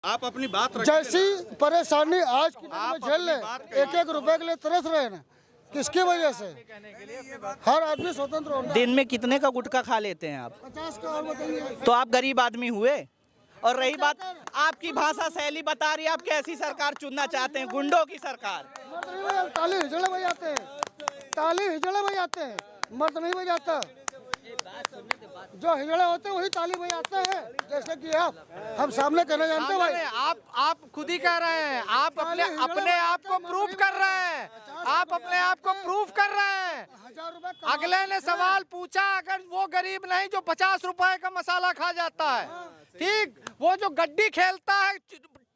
आप अपनी बात रखें। जैसी परेशानी आज की डेट में झेल ले, एक एक रुपए के लिए तरस रहे हैं ना, किसकी वजह से? हर आदमी स्वतंत्र होता है। दिन में कितने का गुटखा खा लेते हैं आप? 50 का। और बताइए, तो आप गरीब आदमी हुए। और रही बात आपकी भाषा शैली बता रही है आप कैसी सरकार चुनना चाहते हैं? गुंडों की सरकार। ताली हिजड़े बजाते हैं, ताली हिजड़े बजाते हैं, मर्द नहीं बजाता। जो हिजड़े होते हैं वही ताली बजाते हैं। जैसे कि हम सामने कहना जानते हैं भाई, आप खुद ही कह रहे हैं, आप अपने आप को प्रूफ कर रहे हैं, आप अपने आप को प्रूफ कर रहे हैं। 1000 रुपए अगले ने सवाल पूछा, अगर वो गरीब नहीं जो 50 रुपए का मसाला खा जाता है, ठीक, वो जो गड्डी खेलता है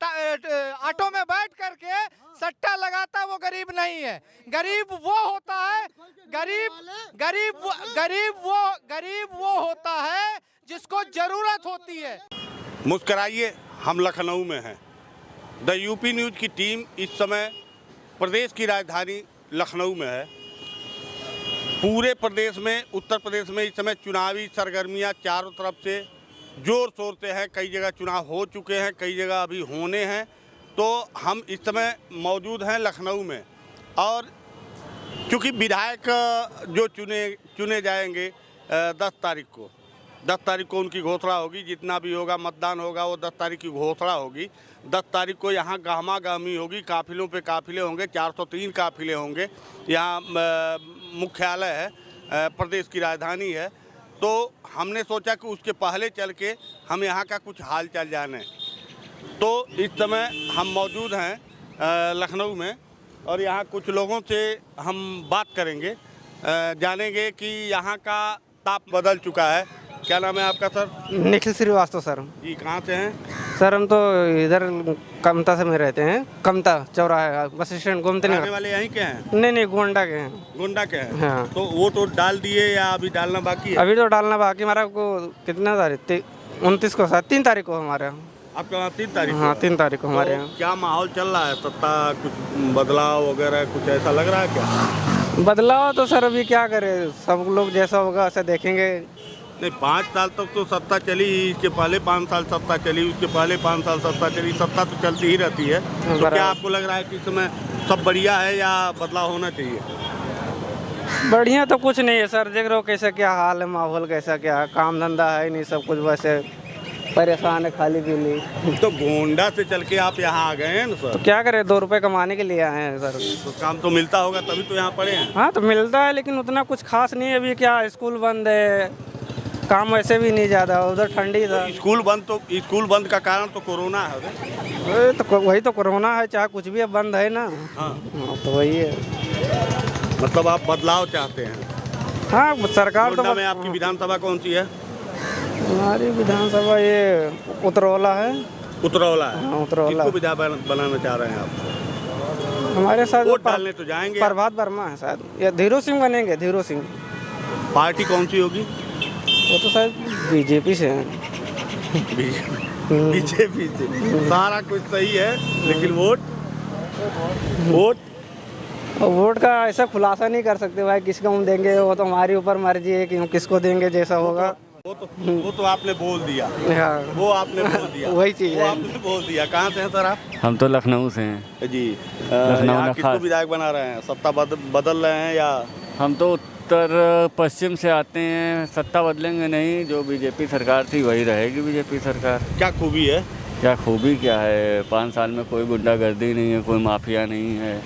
ऑटो में बैठ करके सट्टा लगाता है, वो गरीब नहीं है। गरीब वो होता है, गरीब वो होता है जिसको जरूरत होती है। मुस्कराइए, हम लखनऊ में हैं। द यूपी न्यूज़ की टीम इस समय प्रदेश की राजधानी लखनऊ में है। पूरे प्रदेश में, उत्तर प्रदेश में इस समय चुनावी सरगर्मियां चारों तरफ से जोर शोर से हैं। कई जगह चुनाव हो चुके हैं, कई जगह अभी होने हैं। तो हम इस समय मौजूद हैं लखनऊ में, और चूँकि विधायक जो चुने जाएंगे 10 तारीख को उनकी घोषणा होगी। जितना भी होगा, मतदान होगा, वो 10 तारीख की घोषणा होगी। 10 तारीख को यहाँ गहमा गहमी होगी, काफिलों पे काफिले होंगे, 403 काफिले होंगे। यहाँ मुख्यालय है, प्रदेश की राजधानी है। तो हमने सोचा कि उसके पहले चल के हम यहाँ का कुछ हाल चाल जाने। तो इस समय हम मौजूद हैं लखनऊ में, और यहाँ कुछ लोगों से हम बात करेंगे, जानेंगे कि यहाँ का ताप बदल चुका है। क्या नाम है आपका सर? निखिल श्रीवास्तव सर। जी, कहाँ से हैं? सर हम तो इधर कमता से में रहते हैं, कमता चौराहा बस स्टैंड घूमते नहीं। रहने वाले यहीं के हैं? नहीं गोंडा के हैं। गोंडा के हैं? हाँ। तो वो तो डाल दिए या अभी डालना बाकी है? अभी तो डालना बाकी। हमारा को कितना तारीख? 29 को, 3 तारीख को हमारे यहाँ। आपके वहाँ 3 तारीख? हाँ, 3 तारीख को हमारे यहाँ। क्या माहौल चल रहा है? सत्ता कुछ बदलाव वगैरह कुछ ऐसा लग रहा है क्या? बदलाव तो सर अभी क्या करे, सब लोग जैसा होगा वैसा देखेंगे। नहीं, 5 साल तक तो सत्ता चली ही। इसके पहले 5 साल सत्ता चली, उसके पहले 5 साल सत्ता चली। सत्ता तो चलती ही रहती है। तो क्या आपको लग रहा है कि इस समय सब बढ़िया है या बदलाव होना चाहिए? बढ़िया तो कुछ नहीं है सर, देख रहे हो कैसा क्या हाल है, माहौल कैसा क्या है, काम धंधा है नहीं, सब कुछ वैसे परेशान है, खाली पीली। तो गोंडा से चल के आप यहाँ आ गए हैं ना सर? तो क्या करें, 2 रुपए कमाने के लिए आए हैं सर। तो काम तो मिलता होगा तभी तो यहाँ पड़े हैं। हाँ तो मिलता है, लेकिन उतना कुछ खास नहीं है। अभी क्या स्कूल बंद है, काम वैसे भी नहीं ज़्यादा, उधर ठंडी था। स्कूल बंद का कारण तो कोरोना है। तो वही तो कोरोना है, चाहे कुछ भी अब बंद है ना। हाँ, तो वही है। मतलब आप बदलाव चाहते हैं? हाँ, सरकार तो में आपकी विधानसभा कौन सी है? हमारी विधानसभा ये उतरौला है। उतरौला है? हाँ, उतरौला। किसको विधायक बनाना चाह रहे हैं आप? हमारे साथ वोट डालने तो जाएंगे? प्रभात वर्मा है शायद, या धीरू सिंह बनेंगे। धीरू सिंह। पार्टी कौन सी होगी? वो तो शायद बीजेपी से है। बीजेपी से सारा कुछ सही है, लेकिन वोट का ऐसा खुलासा नहीं कर सकते भाई, किसको हम देंगे। वो तो हमारी ऊपर मर्जी है कि हम किसको देंगे, जैसा होगा। वो तो आपने बोल दिया। हाँ, वो आपने बोल दिया। वही चीज है, आपने बोल दिया। कहाँ से हैं सर आप? हम तो लखनऊ से हैं जी। लखनऊ किसको विधायक बना रहे हैं? सत्ता बदल रहे हैं या? हम तो उत्तर पश्चिम से आते हैं, सत्ता बदलेंगे नहीं। जो बीजेपी सरकार थी वही रहेगी बीजेपी सरकार। क्या खूबी है? क्या खूबी क्या है? 5 साल में कोई गुंडागर्दी नहीं है, कोई माफिया नहीं है,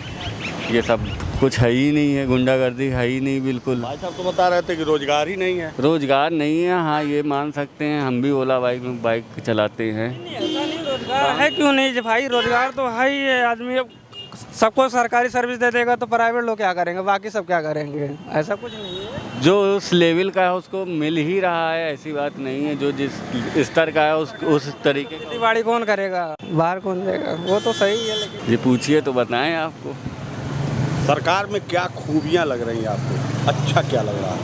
ये सब कुछ है ही नहीं है, गुंडागर्दी है ही नहीं बिल्कुल। भाई साहब तो बता रहे थे कि रोजगार ही नहीं है। रोजगार नहीं है, हाँ ये मान सकते हैं। हम भी ओला बाइक चलाते हैं। ऐसा नहीं, रोजगार है क्यों नहीं भाई, रोजगार तो है ही है। आदमी सबको सरकारी सर्विस दे देगा तो प्राइवेट लोग क्या करेंगे, बाकी सब क्या करेंगे? ऐसा कुछ नहीं है। जो उस लेवल का है उसको मिल ही रहा है, ऐसी बात नहीं है। जो जिस स्तर का है उस तरीके। खेती बाड़ी कौन करेगा, बाहर कौन देगा? वो तो सही है, लेकिन ये पूछिए तो बताएं आपको। सरकार में क्या खूबियाँ लग रही हैं आपको? अच्छा क्या लग रहा है?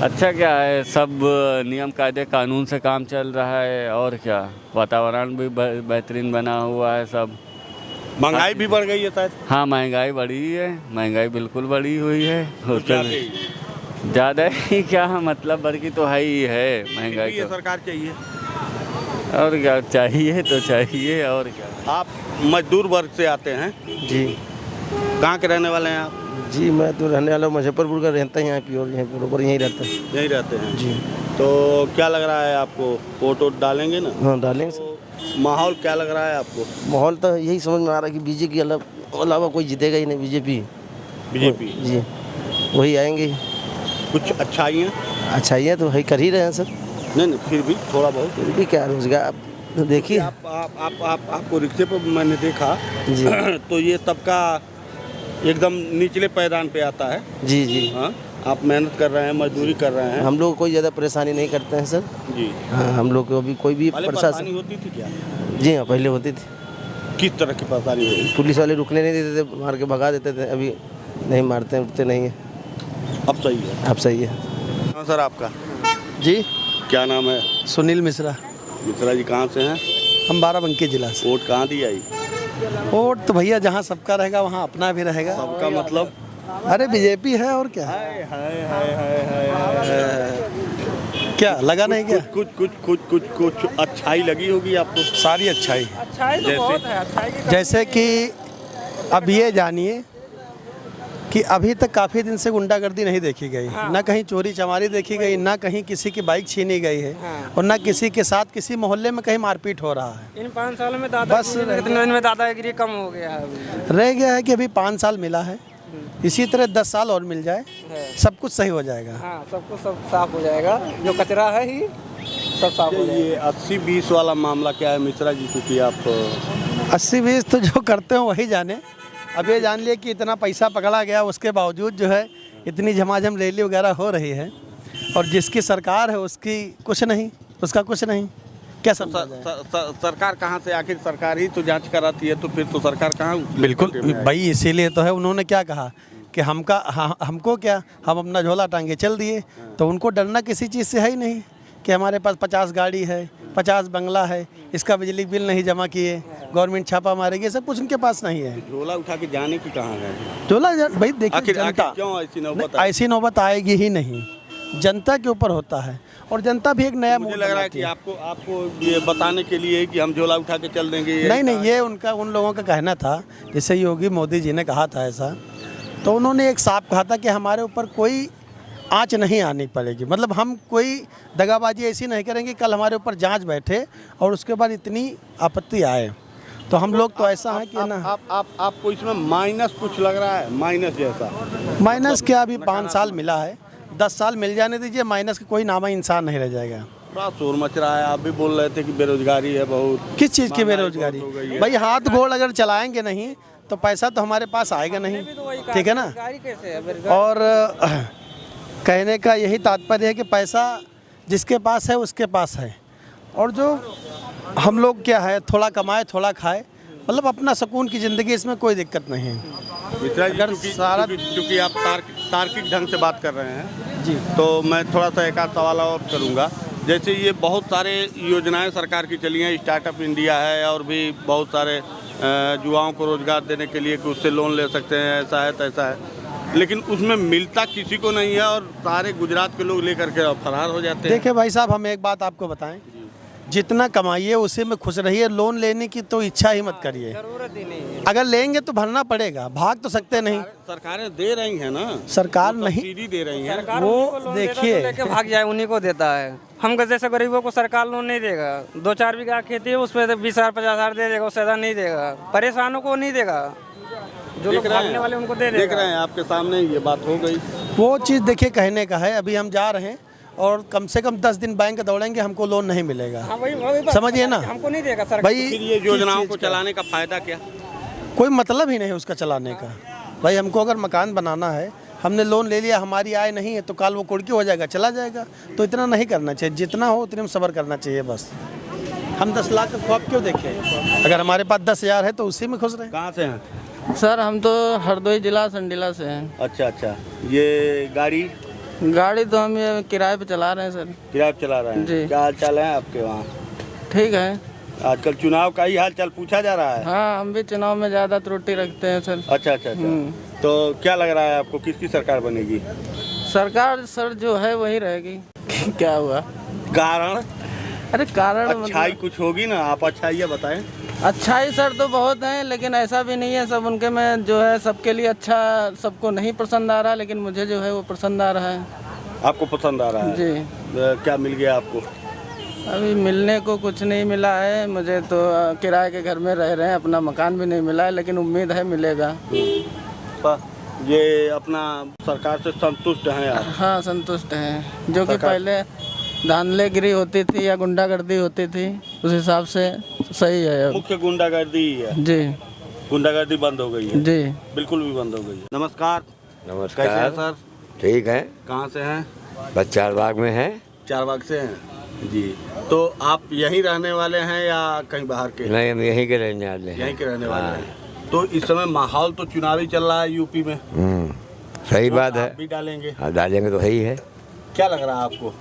अच्छा क्या है, सब नियम कायदे कानून से काम चल रहा है। और क्या, वातावरण भी बेहतरीन बना हुआ है सब। महंगाई भी बढ़ गई है शायद? हाँ, महंगाई बढ़ी है, महंगाई बिल्कुल बढ़ी हुई है। ज़्यादा ही क्या मतलब, बढ़ की तो है ही है महंगाई। ये सरकार चाहिए? और क्या चाहिए तो चाहिए, और क्या। आप मजदूर वर्ग से आते हैं, जी कहाँ के रहने वाले हैं आप? जी मैं तो रहने वाला हूँ मुजफ्फरपुर का, रहता है यहाँ की, और यहीं बराबर यहीं रहता है। यहीं रहते हैं जी तो क्या लग रहा है आपको, वोट वोट डालेंगे ना? हाँ डालेंगे सर। तो माहौल क्या लग रहा है आपको? माहौल तो यही समझ में आ रहा है कि बीजेपी के अलावा कोई जीतेगा ही नहीं। बीजेपी जी वही आएंगे। कुछ अच्छाइयाँ? अच्छाइयाँ तो वही कर ही रहे हैं सर। नहीं फिर भी थोड़ा बहुत। फिर भी क्या रोजगार आप देखिए। आपको रिक्शे पर मैंने देखा जी तो ये तबका एकदम निचले पायदान पे आता है। जी जी हाँ, आप मेहनत कर रहे हैं, मजदूरी कर रहे हैं। हम लोग कोई ज़्यादा परेशानी नहीं करते हैं सर। जी हाँ हम लोग को अभी कोई भी परेशानी होती थी क्या? जी हाँ पहले होती थी। किस तरह की परेशानी हुई? पुलिस वाले रुकने नहीं देते थे, मार के भगा देते थे। अभी नहीं मारते हैं, उठते नहीं है। अब सही है। अब सही है। हाँ सर, आपका जी क्या नाम है? सुनील मिश्रा। मिश्रा जी कहाँ से हैं? हम बाराबंकी जिला से। वोट कहाँ दी आई? वोट तो भैया जहाँ सबका रहेगा वहाँ अपना भी रहेगा। सबका मतलब? अरे बीजेपी है और क्या। हाय हाय हाय हाय हाय। क्या लगा नहीं क्या? कुछ अच्छाई लगी होगी आपको? सारी अच्छाई। अच्छाई तो बहुत है, अच्छाई की जैसे कि अब ये जानिए कि अभी तक काफ़ी दिन से गुंडागर्दी नहीं देखी गई। ना कहीं चोरी चमारी देखी गई, ना कहीं किसी की बाइक छीनी गई है, और ना किसी के साथ किसी मोहल्ले में कहीं मारपीट हो रहा है। इन 5 सालों में दादागिरी, इतने दिन में दादागिरी कम हो गया है अभी। रह गया है कि अभी 5 साल मिला है, इसी तरह 10 साल और मिल जाए, सब कुछ सही हो जाएगा। हाँ, सब कुछ सब साफ हो जाएगा, जो कचरा है ही सब साफ हो जाएगा। ये 80-20 वाला मामला क्या है मिश्रा जी? क्योंकि आप 80-20 तो जो करते हो वही जाने। अब ये जान लिए कि इतना पैसा पकड़ा गया, उसके बावजूद जो है इतनी झमाझम रैली वगैरह हो रही है, और जिसकी सरकार है उसकी कुछ नहीं, उसका कुछ नहीं। क्या समझा जाए? सरकार कहाँ से? आखिर सरकार ही तो जांच कराती है, तो फिर तो सरकार कहाँ? बिल्कुल भाई, इसीलिए तो है उन्होंने क्या कहा कि हमको क्या, हम अपना झोला टांगे चल दिए। तो उनको डरना किसी चीज़ से है ही नहीं कि हमारे पास 50 गाड़ी है, 50 बंगला है, इसका बिजली बिल नहीं जमा किए, गवर्नमेंट छापा मारेगी, सब कुछ उनके पास नहीं है। झोला उठा के जाने की कहाँ है? झोला भाई देखिए, जनता क्यों ऐसी नौबत आई? ऐसी नौबत आएगी ही नहीं, जनता के ऊपर होता है, और जनता भी एक नया मुझे मूड लग रहा है कि आपको ये बताने के लिए कि हम झोला उठा के चल देंगे। नहीं, ये उन लोगों का कहना था। जैसे योगी मोदी जी ने कहा था ऐसा, तो उन्होंने एक साफ कहा था कि हमारे ऊपर कोई आँच नहीं आनी पड़ेगी, मतलब हम कोई दगाबाजी ऐसी नहीं करेंगे कल हमारे ऊपर जांच बैठे और उसके बाद इतनी आपत्ति आए। तो हम लोग तो ऐसा है कि ना। आपको इसमें माइनस कुछ लग रहा है? माइनस जैसा? माइनस क्या, अभी 5 साल मिला है, 10 साल मिल जाने दीजिए, माइनस का कोई नामा इंसान नहीं रह जाएगा। थोड़ा शोर मच रहा है, आप भी बोल रहे थे कि बेरोजगारी है बहुत। किस चीज़ की बेरोजगारी? भाई हाथ गोड़ अगर चलाएंगे नहीं तो पैसा तो हमारे पास आएगा नहीं, ठीक है ना। और कहने का यही तात्पर्य है कि पैसा जिसके पास है उसके पास है, और जो हम लोग क्या है, थोड़ा कमाए थोड़ा खाए, मतलब अपना सुकून की ज़िंदगी, इसमें कोई दिक्कत नहीं है। मिश्रा जी, अगर सारा चूँकि आप तार्किक ढंग से बात कर रहे हैं जी, तो मैं थोड़ा सा एक आध सवाल और करूँगा। जैसे ये बहुत सारे योजनाएं सरकार की चली हैं, स्टार्टअप इंडिया है, और भी बहुत सारे युवाओं को रोजगार देने के लिए कि उससे लोन ले सकते हैं, ऐसा है तैसा है, लेकिन उसमें मिलता किसी को नहीं है, और सारे गुजरात के लोग लेकर के फरार हो जाते हैं। देखिए भाई साहब, हम एक बात आपको बताएं, जितना कमाइए उसी में खुश रहिए, लोन लेने की तो इच्छा ही मत करिए। जरूरत ही नहीं है। अगर लेंगे तो भरना पड़ेगा, भाग तो सकते नहीं। सरकारें दे रही हैं ना, सरकार नहीं, सब्सिडी दे रही है। सरकार वो उन्हीं को लोन देता देखिए, तो लेके भाग जाए, उन्हीं को देता है। हम जैसे गरीबों को सरकार लोन नहीं देगा। 2-4 बीघा खेती है, उस पर 20,000-50,000 दे देगा, उससे ज़्यादा नहीं देगा। परेशानों को नहीं देगा, जो लोग भागने वाले उनको दे देगा। देख रहे हैं आपके सामने ये बात हो गई। वो चीज़ देखिए कहने का है। अभी हम जा रहे हैं और कम से कम 10 दिन बैंक दौड़ेंगे, हमको लोन नहीं मिलेगा। हाँ, वही बात समझिए ना, हमको नहीं देगा सरकार। भाई फिर ये योजनाओं को चलाने का फायदा क्या? कोई मतलब ही नहीं उसका चलाने का। भाई हमको अगर मकान बनाना है, हमने लोन ले लिया, हमारी आय नहीं है, तो काल वो कुड़की हो जाएगा, चला जाएगा। तो इतना नहीं करना चाहिए, जितना हो उतने में सब्र करना चाहिए बस। हम 10 लाख का ख्वाब क्यों देखें? अगर हमारे पास 10,000 है तो उसी में खुश रहें। कहाँ से हैं? सर हम तो हरदोई जिला संडीला से हैं। अच्छा, ये गाड़ी तो हम ये किराए पे चला रहे हैं सर। किराए पे चला रहे हैं जी। क्या हाल चाल है आपके वहाँ? ठीक है। आजकल चुनाव का ही हाल चाल पूछा जा रहा है। हाँ, हम भी चुनाव में ज़्यादा त्रुटि रखते हैं सर। अच्छा। तो क्या लग रहा है आपको, किसकी सरकार बनेगी? सरकार सर जो है वही रहेगी। क्या हुआ? कारण? अरे कारण अच्छाई कुछ होगी ना, आप अच्छाइयाँ बताएं। अच्छाई सर तो बहुत है, लेकिन ऐसा भी नहीं है सब उनके में जो है सबके लिए अच्छा सबको नहीं पसंद आ रहा, लेकिन मुझे जो है वो पसंद आ रहा है। आपको पसंद आ रहा है जी। क्या मिल गया आपको? अभी मिलने को कुछ नहीं मिला है, मुझे तो किराए के घर में रह रहे हैं, अपना मकान भी नहीं मिला है, लेकिन उम्मीद है मिलेगा। ये अपना सरकार से संतुष्ट हैं आप? हाँ संतुष्ट हैं, जो कि पहले धांधलेगिरी होती थी या गुंडागर्दी होती थी उस हिसाब से सही है अब। मुख्य गुंडागर्दी ही है जी। गुंडागर्दी बंद हो गई है? जी बिल्कुल भी बंद हो गई है। नमस्कार। नमस्कार। कैसे हैं सर? ठीक है। कहाँ से हैं? बस चारबाग में है। चारबाग से हैं जी। तो आप यहीं रहने वाले हैं या कहीं बाहर के? नहीं, हम यहीं के रहने वाले हैं। यहीं के रहने वाले हैं। तो इस समय माहौल तो चुनावी चल रहा है यूपी में। सही बात है। आप भी डालेंगे? हाँ डालेंगे तो सही है। क्या लग रहा है आपको?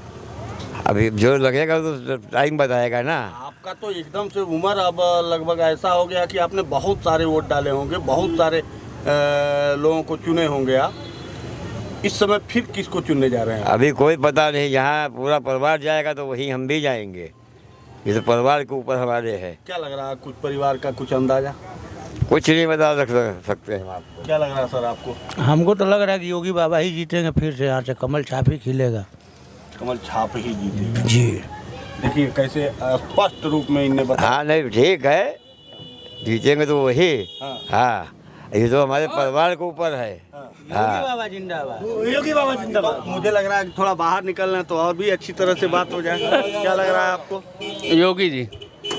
अभी जो लगेगा तो टाइम बताएगा ना। आपका तो एकदम से उम्र अब लगभग ऐसा हो गया कि आपने बहुत सारे वोट डाले होंगे, बहुत सारे लोगों को चुने होंगे आप। इस समय फिर किसको चुनने जा रहे हैं? अभी कोई पता नहीं, यहाँ पूरा परिवार जाएगा तो वहीं हम भी जाएंगे। ये तो परिवार के ऊपर हमारे है। क्या लग रहा है, कुछ परिवार का कुछ अंदाजा? कुछ नहीं बता सकते हैं आपको। क्या लग रहा है सर आपको? हमको तो लग रहा है कि योगी बाबा ही जीतेंगे फिर से, यहाँ से कमल छाप ही खिलेगा। कमल छाप ही जीतेगा जी। देखिए कैसे स्पष्ट रूप में इन्हें बताया। हाँ नहीं ठीक है, जीतेंगे तो वही। हाँ ये तो हमारे परिवार के ऊपर है। योगी बाबा जिंदाबाद, योगी बाबा जिंदाबाद। मुझे लग रहा है कि थोड़ा बाहर निकलना तो और भी अच्छी तरह से बात हो जाए। क्या लग रहा है आपको? योगी जी।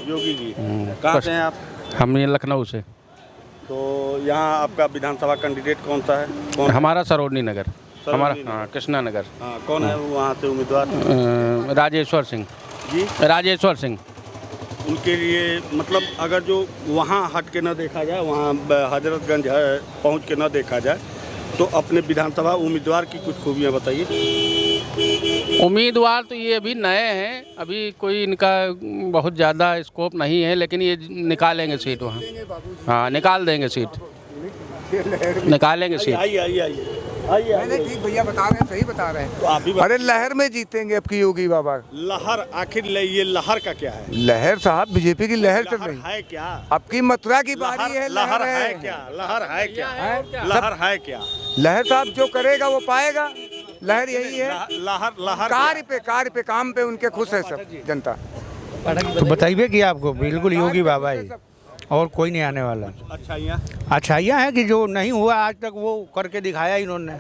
योगी जी कहाँ से हैं आप? हम ये लखनऊ से। तो यहाँ आपका विधानसभा कैंडिडेट कौन सा है? कौन? हमारा सरोजनी नगर। हमारा हाँ कृष्णा नगर। हाँ कौन है वहाँ से उम्मीदवार? राजेश्वर सिंह जी। राजेश्वर सिंह। उनके लिए मतलब अगर जो वहाँ हट के न देखा जाए, वहाँ हजरतगंज है पहुँच के न देखा जाए, तो अपने विधानसभा उम्मीदवार की कुछ खूबियाँ बताइए। उम्मीदवार तो ये अभी नए हैं, अभी कोई इनका बहुत ज़्यादा स्कोप नहीं है, लेकिन ये निकालेंगे सीट वहाँ। हाँ निकाल देंगे सीट, निकालेंगे सीट। आइए आइए आइए। ठीक भैया बता रहे हैं, सही बता रहे हैं। तो आप भी अरे लहर में जीतेंगे अब की योगी बाबा। लहर आखिर ये लहर का क्या है? लहर साहब बीजेपी की लहर चल रही है क्या? अब की मथुरा की बारी है। लहर है क्या? लहर है क्या? लहर है क्या? लहर साहब जो करेगा वो पाएगा। लहर यही है। लहर लहर कार्य पे काम पे उनके खुश है सब जनता। तो बताइए कि आपको बिल्कुल योगी बाबा ही और कोई नहीं आने वाला। अच्छाइयाँ हैं कि जो नहीं हुआ आज तक वो करके दिखाया इन्होंने।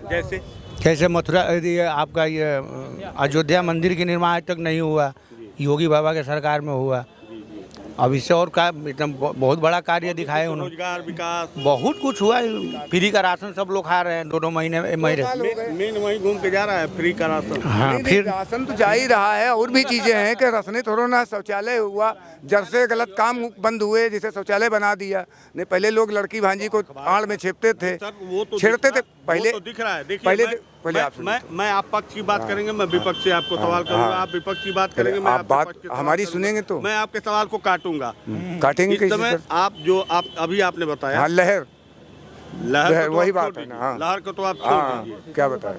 जैसे मथुरा आपका ये अयोध्या मंदिर की निर्माण आज तक नहीं हुआ, योगी बाबा के सरकार में हुआ। अब इससे और का एकदम बहुत बड़ा कार्य दिखाए उन्होंने। रोजगार विकास बहुत कुछ हुआ। फ्री का राशन सब लोग खा रहे हैं 2-2 महीने मेन वहीं घूम के जा रहा है फ्री का राशन। हाँ फिर राशन तो जा ही रहा है। और भी चीजें हैं कि राशन थोड़ा ना, शौचालय हुआ, जब से गलत काम बंद हुए, जैसे शौचालय बना दिया। नहीं पहले लोग लड़की भांजी को आड़ में छेपते थे, छेड़ते थे। पहले तो दिख रहा है। पहले आप मैं आप पक्ष की बात करेंगे, मैं विपक्ष से आपको सवाल करूंगा। आप विपक्ष की बात करेंगे, मैं आप बात हमारी सुनेंगे तो मैं आपके सवाल को काटूंगा। काटेंगे इस समय आप जो अभी आपने बताया। हाँ लहर वही बात है ना। हाँ लहर को तो आप छोड़ दीजिए। क्या बताएं?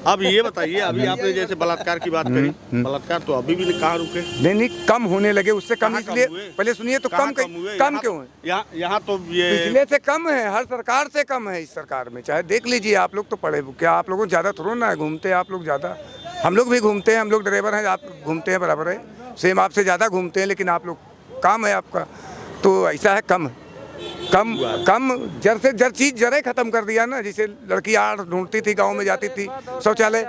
अब ये बताइए, अभी आपने जैसे बलात्कार की बात करी, बलात्कार तो अभी भी कहाँ रुके? नहीं कम होने लगे, उससे कम इसलिए पहले सुनिए तो कम क्यों है? यहाँ तो ये पिछले से कम है, हर सरकार से कम है इस सरकार में। चाहे देख लीजिए, आप लोग तो पढ़े, क्या आप लोगों को ज़्यादा थोड़ा ना है, घूमते हैं आप लोग ज़्यादा। हम लोग भी घूमते हैं, हम लोग ड्राइवर हैं, आप घूमते हैं बराबर है, सेम आपसे ज़्यादा घूमते हैं, लेकिन आप लोग काम है आपका तो ऐसा है कम जर से जर चीज जरे खत्म कर दिया ना। जैसे लड़की आड़ ढूंढती थी, गांव में जाती थी, शौचालय।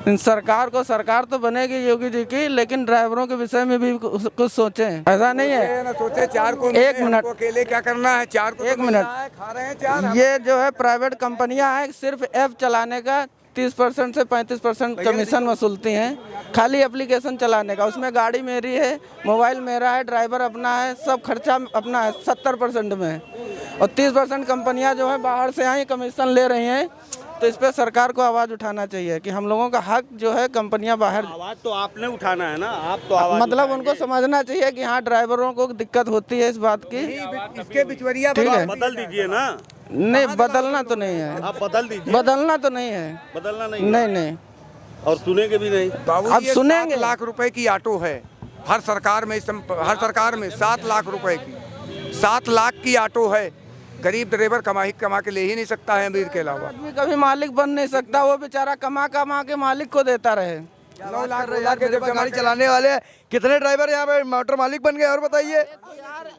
सरकार तो बनेगी योगी जी की, लेकिन ड्राइवरों के विषय में भी कुछ सोचें। ऐसा नहीं है ना सोचे चार को एक मिनट अकेले क्या करना है, चार को एक मिनट खा रहे हैं चार। ये जो है प्राइवेट कंपनियां हैं, सिर्फ ऐप चलाने का 30% से 35% कमीशन वसूलती हैं, खाली एप्लीकेशन चलाने का। उसमें गाड़ी मेरी है, मोबाइल मेरा है, ड्राइवर अपना है, सब खर्चा अपना है 70% में। और 30% कंपनियां जो है बाहर से आई कमीशन ले रही हैं। तो इस पर सरकार को आवाज़ उठाना चाहिए कि हम लोगों का हक जो है कंपनियां बाहर। आवाज़ तो आपने उठाना है ना, आप तो आवाज़ मतलब उनको समझना चाहिए कि हाँ ड्राइवरों को दिक्कत होती है इस बात की। इसके बिचवरिया बदल दीजिए ना। नहीं बदलना तो नहीं है, आप बदल दीजिए। बदलना तो नहीं है, बदलना नहीं, नहीं और सुनेंगे भी नहीं। अब सुनेंगे। 7 लाख रुपए की ऑटो है, हर सरकार में 7 लाख रुपए की 7 लाख की ऑटो है। गरीब ड्राइवर कमा के ले ही नहीं सकता है अमीर के अलावा। आदमी कभी मालिक बन नहीं सकता, वो बेचारा कमा के मालिक को देता रहे। 9 लाख के जब गाड़ी चलाने वाले हैं, कितने ड्राइवर यहाँ पे मोटर मालिक बन गए और बताइए,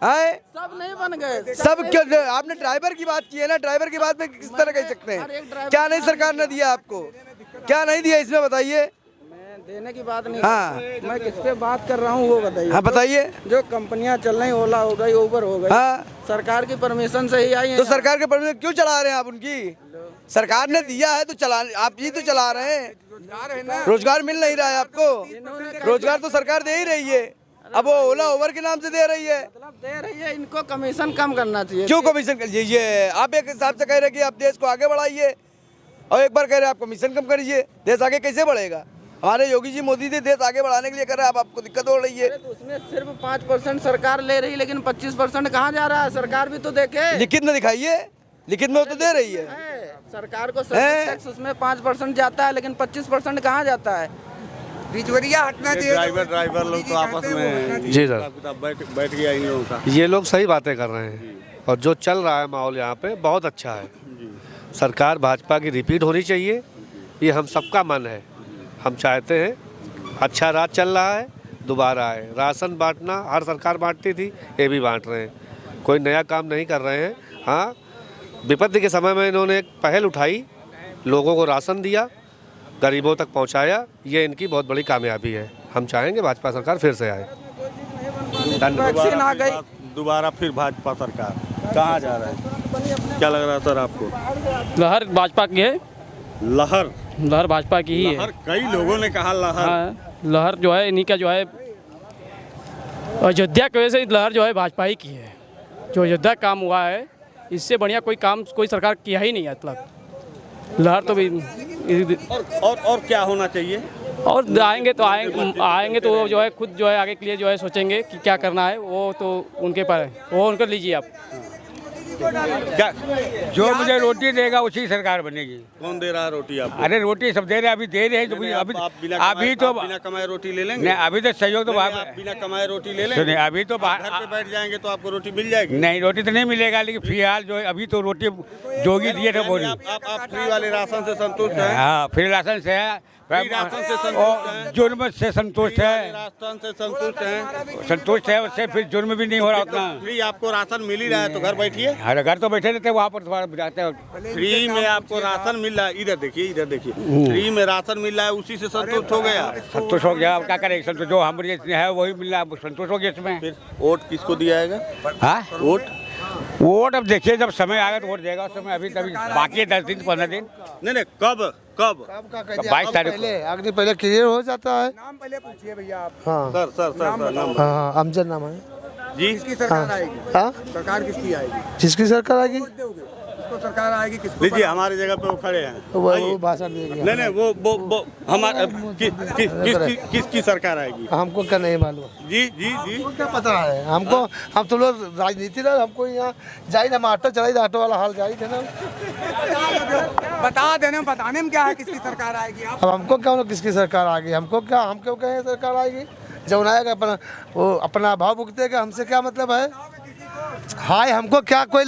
हैं? सब नहीं बन गए। सब क्यों? आपने ड्राइवर की बात की है ना, ड्राइवर की बात में किस तरह कह सकते हैं? क्या नहीं सरकार ने दिया आपको, क्या नहीं दिया इसमें बताइए? देने की बात नहीं, हाँ मैं किस पे बात कर रहा हूँ वो बताइए। हाँ बताइए। जो कंपनियां चल रही, ओला हो गई, उबर हो गई, हाँ सरकार की परमिशन से ही आई है। तो सरकार के परमिशन क्यों चला रहे हैं आप? उनकी सरकार ने दिया है तो चला, आप ही तो चला रहे हैं। रोजगार मिल नहीं रहा है आपको, रोजगार तो सरकार दे ही रही है। अब वो ओला उबर के नाम से दे रही है, मतलब दे रही है, इनको कमीशन कम करना चाहिए। क्यों कमीशन? ये आप एक हिसाब से कह रहे हैं कि आप देश को आगे बढ़ाइए, और एक बार कह रहे हैं आप कमीशन कम करिए। देश आगे कैसे बढ़ेगा? हमारे योगी जी मोदी जी देश आगे बढ़ाने के लिए कर रहे हैं, आप आपको दिक्कत हो रही है। तो उसमें सिर्फ 5% सरकार ले रही, लेकिन 25% कहाँ जा रहा है? सरकार भी तो देखे, लिखित में दिखाइए, लिखित में तो दे रही है सरकार को। टैक्स उसमें 5% जाता है, लेकिन 25% कहाँ जाता है? बिचवरिया हटना चाहिए। ड्राइवर लोग तो आपस में जी सर बैठ गया इन लोगों का। ये लोग सही बातें कर रहे हैं, और जो चल रहा है माहौल यहाँ पे बहुत अच्छा है। सरकार भाजपा की रिपीट होनी चाहिए, ये हम सबका मन है। हम चाहते हैं अच्छा राज चल रहा है, दोबारा आए। राशन बांटना हर सरकार बांटती थी, ये भी बांट रहे हैं, कोई नया काम नहीं कर रहे हैं। हाँ, विपत्ति के समय में इन्होंने एक पहल उठाई, लोगों को राशन दिया, गरीबों तक पहुंचाया, ये इनकी बहुत बड़ी कामयाबी है। हम चाहेंगे भाजपा सरकार फिर से आए। वैक्सीन आ गई, दोबारा फिर भाजपा सरकार कहाँ जा रहा है? क्या लग रहा है सर आपको? लहर भाजपा की है, लहर भाजपा की ही है। कई लोगों ने कहा लहर। हाँ, लहर जो है इन्हीं का जो है, अयोध्या की वजह से लहर जो है भाजपा ही की है। जो अयोध्या काम हुआ है, इससे बढ़िया कोई काम कोई सरकार किया ही नहीं है। मतलब लहर तो भी और क्या होना चाहिए? और आएंगे तो जो है खुद जो है आगे के लिए जो है सोचेंगे कि क्या करना है, वो तो उनके पर है, वो उनको लीजिए आप। क्या जो मुझे रोटी देगा उसी सरकार बनेगी। कौन दे रहा है रोटी आपको? अरे रोटी सब दे रहे हैं, अभी दे रहे हैं तो अभी तो बिना कमाए रोटी ले लेंगे? नहीं, अभी तो सहयोग तो आप बिना कमाए रोटी ले लेंगे? सुनिए, अभी तो घर पे बैठ जाएंगे तो आपको रोटी मिल जाएगी? नहीं, रोटी तो नहीं मिलेगा, लेकिन फिलहाल जो है अभी तो रोटी जोगी दिए थे बोली। आप फ्री वाले राशन से संतुष्ट हैं? हाँ, फ्री राशन से है, जुर्म से संतुष्ट है, राशन से संतुष्ट है, उससे फिर जुर्म भी नहीं हो रहा उतना। फ्री आपको राशन मिल ही रहा है तो घर बैठिए। अरे घर तो बैठे रहते, वहाँ पर थोड़ा जाते हैं। फ्री में आपको राशन मिल रहा है, इधर देखिए फ्री में राशन मिल रहा है, उसी से संतुष्ट हो गया? संतुष्ट हो गया, अब क्या करें, संतुष्ट जो हमारे है वही मिल रहा है, संतुष्ट हो गया इसमें। फिर वोट किसको दिया जाएगा? हाँ, वोट अब देखिए, जब समय आएगा तो वोट देगा उस समय। अभी तभी बाकी है 10 दिन 15 दिन। नहीं, कब 22 तारीख को। अग्नि पहले क्लियर हो जाता है। नाम पहले पूछिए भैया आप। हाँ सर नाम। हाँ, अमजद नाम है जी। किसकी सरकार आएगी? हाँ, सरकार किसकी आएगी? जिसकी सरकार आएगी, किसको सरकार आएगी? किसको? लीजिए, हमारी जगह पे वो खड़े हैं, वो भाषण देंगे। नहीं, वो हमारे किसकी सरकार आएगी? हमको क्या नहीं मालूम। जी, क्या पता है हमको? हम तो लोग राजनीति ना, हमको यहाँ जाए ना, हम ऑटो चलाई, ऑटो वाला हाल जाए थे ना। बता देने में, बताने में क्या है किसकी सरकार आएगी? अब हमको क्या किसकी सरकार आएगी? हमको क्या, हम क्यों कहें सरकार आएगी? जब आएगा अपना वो अपना भाव भुगतेगा, हमसे क्या मतलब है? हाय, हमको क्या कोई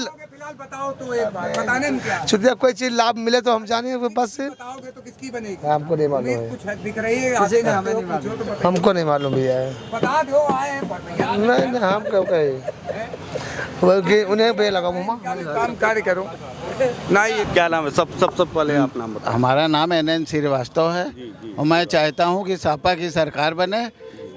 बताओ तो एक बात, बताने में क्या? छुट्टिया कोई चीज लाभ मिले तो हम जाने बस से। बताओगे तो किसकी बनेगी? हमको नहीं मालूम है, कुछ दिख रही है, हमको नहीं मालूम भैया। बता दो, आए नहीं, हम क्यों कहे, बल्कि उन्हें बे लगा मुँह काम कार्य करो। नहीं, क्या नाम है? सबसे पहले आप नाम बताओ। हमारा नाम NN श्रीवास्तव है, और मैं चाहता हूं कि सपा की सरकार बने,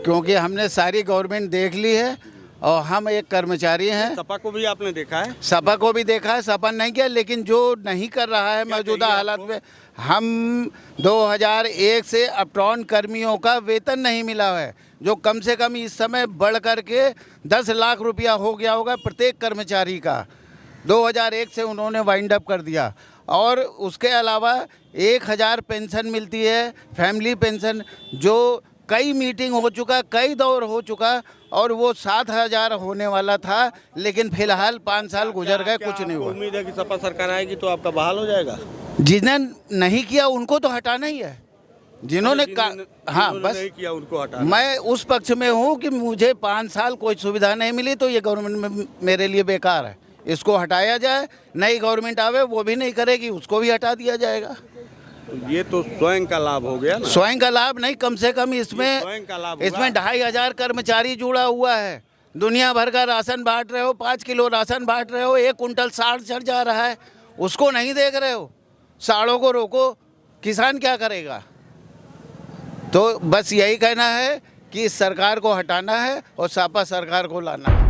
क्योंकि हमने सारी गवर्नमेंट देख ली है और हम एक कर्मचारी हैं। सपा को भी आपने देखा है? सपा को भी देखा है, सपा नहीं किया, लेकिन जो नहीं कर रहा है मौजूदा हालात में, हम 2001 से अपटॉन कर्मियों का वेतन नहीं मिला है, जो कम से कम इस समय बढ़ करके 10 लाख रुपया हो गया होगा प्रत्येक कर्मचारी का। 2001 से उन्होंने वाइंड अप कर दिया, और उसके अलावा 1000 पेंशन मिलती है, फैमिली पेंशन, जो कई मीटिंग हो चुका, कई दौर हो चुका, और वो 7000 होने वाला था, लेकिन फिलहाल 5 साल गुजर गए, कुछ नहीं हुआ। उम्मीद है कि सपा सरकार आएगी तो आपका बहाल हो जाएगा? जिन्हें नहीं किया उनको तो हटाना ही है। जिन्होंने हाँ बस नहीं किया उनको हटा। मैं उस पक्ष में हूँ कि मुझे 5 साल कोई सुविधा नहीं मिली तो ये गवर्नमेंट मेरे लिए बेकार है, इसको हटाया जाए। नई गवर्नमेंट आवे वो भी नहीं करेगी, उसको भी हटा दिया जाएगा। ये तो स्वयं का लाभ हो गया ना। स्वयं का लाभ नहीं, कम से कम इसमें स्वयं का लाभ 2,500 कर्मचारी जुड़ा हुआ है। दुनिया भर का राशन बांट रहे हो, 5 किलो राशन बांट रहे हो, 1 कुंटल साढ़ चढ़ जा रहा है, उसको नहीं देख रहे हो। साड़ों को रोको, किसान क्या करेगा? तो बस यही कहना है कि इस सरकार को हटाना है और सापा सरकार को लाना है।